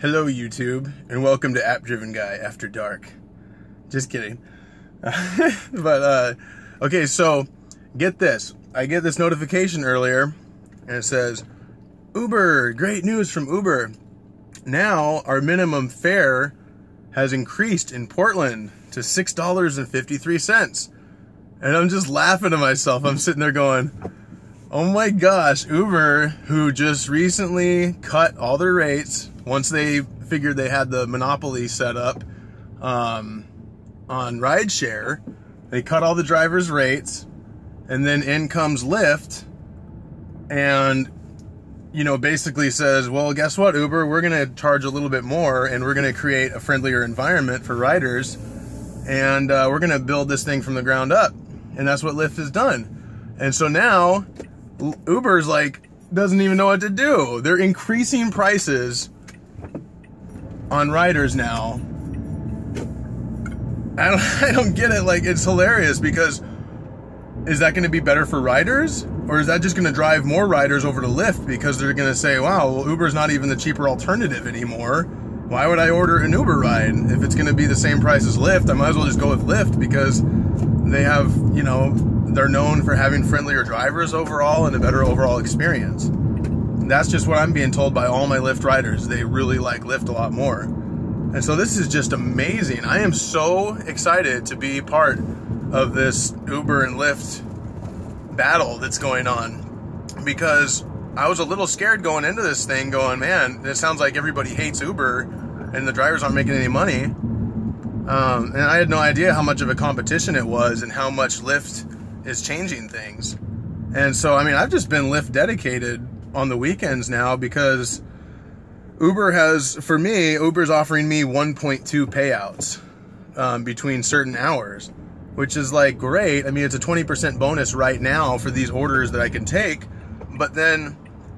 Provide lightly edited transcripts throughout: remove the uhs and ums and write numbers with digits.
Hello YouTube, and welcome to App Driven Guy After Dark. Just kidding. Okay, so get this. I get this notification earlier, and it says, Uber, great news from Uber. Now our minimum fare has increased in Portland to $6.53. And I'm just laughing to myself. I'm sitting there going, oh my gosh, Uber, who just recently cut all their rates once they figured they had the monopoly set up on rideshare, they cut all the drivers' rates, and then in comes Lyft and, you know, basically says, well, guess what, Uber, we're going to charge a little bit more and we're going to create a friendlier environment for riders, and we're going to build this thing from the ground up. And that's what Lyft has done. And so now Uber's like, doesn't even know what to do. They're increasing prices on riders now. I don't get it. Like, it's hilarious, because is that going to be better for riders, or is that just going to drive more riders over to Lyft because they're going to say, wow, well, Uber's not even the cheaper alternative anymore. Why would I order an Uber ride? If it's going to be the same price as Lyft, I might as well just go with Lyft, because they have, you know, they're known for having friendlier drivers overall and a better overall experience. That's just what I'm being told by all my Lyft riders. They really like Lyft a lot more. And so this is just amazing. I am so excited to be part of this Uber and Lyft battle that's going on, because I was a little scared going into this thing, going, man, it sounds like everybody hates Uber and the drivers aren't making any money. And I had no idea how much of a competition it was and how much Lyft is changing things. And so, I mean, I've just been Lyft dedicated on the weekends now, because Uber has, for me, Uber's offering me 1.2 payouts between certain hours, which is like great. I mean, it's a 20% bonus right now for these orders that I can take. But then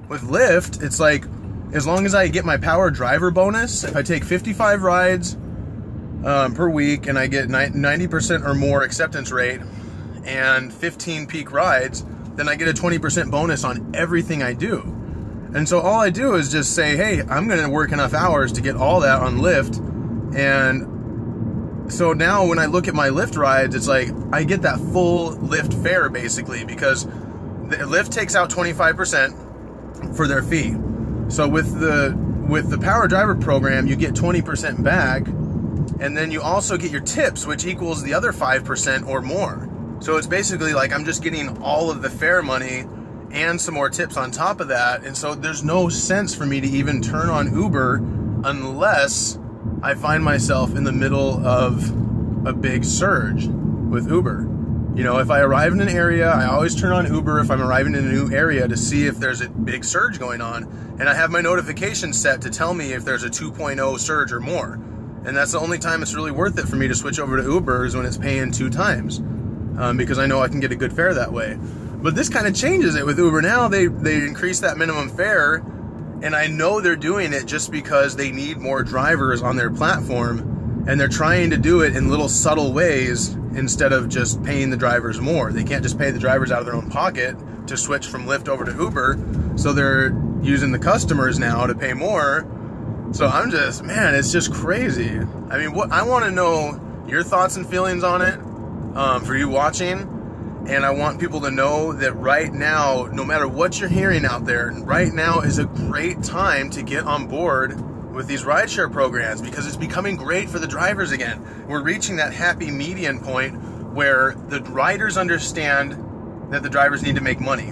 with Lyft, it's like, as long as I get my power driver bonus, if I take 55 rides per week and I get 90% or more acceptance rate and 15 peak rides, then I get a 20% bonus on everything I do. And so all I do is just say, hey, I'm going to work enough hours to get all that on Lyft. And so now when I look at my Lyft rides, it's like I get that full Lyft fare basically, because Lyft takes out 25% for their fee. So with the Power Driver program, you get 20% back, and then you also get your tips, which equals the other 5% or more. So it's basically like I'm just getting all of the fare money and some more tips on top of that. And so there's no sense for me to even turn on Uber unless I find myself in the middle of a big surge with Uber. You know, if I arrive in an area, I always turn on Uber if I'm arriving in a new area to see if there's a big surge going on. And I have my notifications set to tell me if there's a 2.0 surge or more. And that's the only time it's really worth it for me to switch over to Uber, is when it's paying 2 times. Because I know I can get a good fare that way. But this kind of changes it with Uber now. They increase that minimum fare, and I know they're doing it just because they need more drivers on their platform, and they're trying to do it in little subtle ways instead of just paying the drivers more. They can't just pay the drivers out of their own pocket to switch from Lyft over to Uber, so they're using the customers now to pay more. So I'm just, man, it's just crazy. I mean, I want to know your thoughts and feelings on it, for you watching. And I want people to know that right now, no matter what you're hearing out there, right now is a great time to get on board with these rideshare programs, because it's becoming great for the drivers again. We're reaching that happy median point where the riders understand that the drivers need to make money.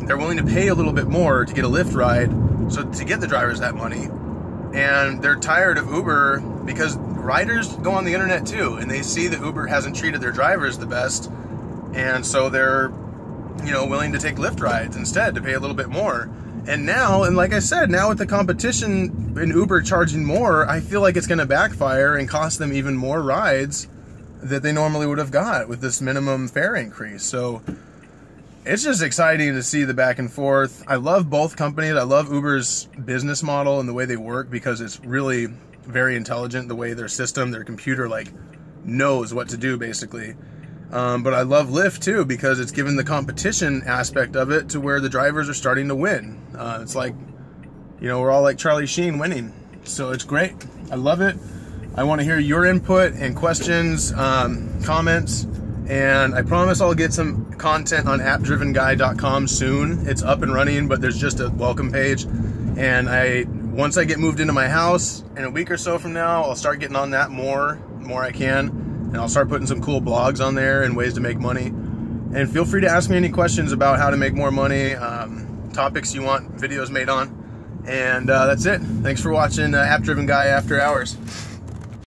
They're willing to pay a little bit more to get a Lyft ride, so to get the drivers that money. And they're tired of Uber, because riders go on the internet too, and they see that Uber hasn't treated their drivers the best. And so they're, you know, willing to take Lyft rides instead to pay a little bit more. And now, and like I said, now with the competition in Uber charging more, I feel like it's going to backfire and cost them even more rides that they normally would have got with this minimum fare increase. So it's just exciting to see the back and forth. I love both companies. I love Uber's business model and the way they work, because it's really very intelligent, the way their system, their computer, like, knows what to do basically. But I love Lyft too, because it's given the competition aspect of it to where the drivers are starting to win. It's like, you know, we're all like Sheen winning. So it's great. I love it. I want to hear your input and questions, comments, and I promise I'll get some content on appdrivenguy.com soon. It's up and running, but there's just a welcome page. And once I get moved into my house in a week or so from now, I'll start getting on that more I can, and I'll start putting some cool blogs on there and ways to make money. And feel free to ask me any questions about how to make more money, topics you want videos made on. And that's it. Thanks for watching App Driven Guy After Hours.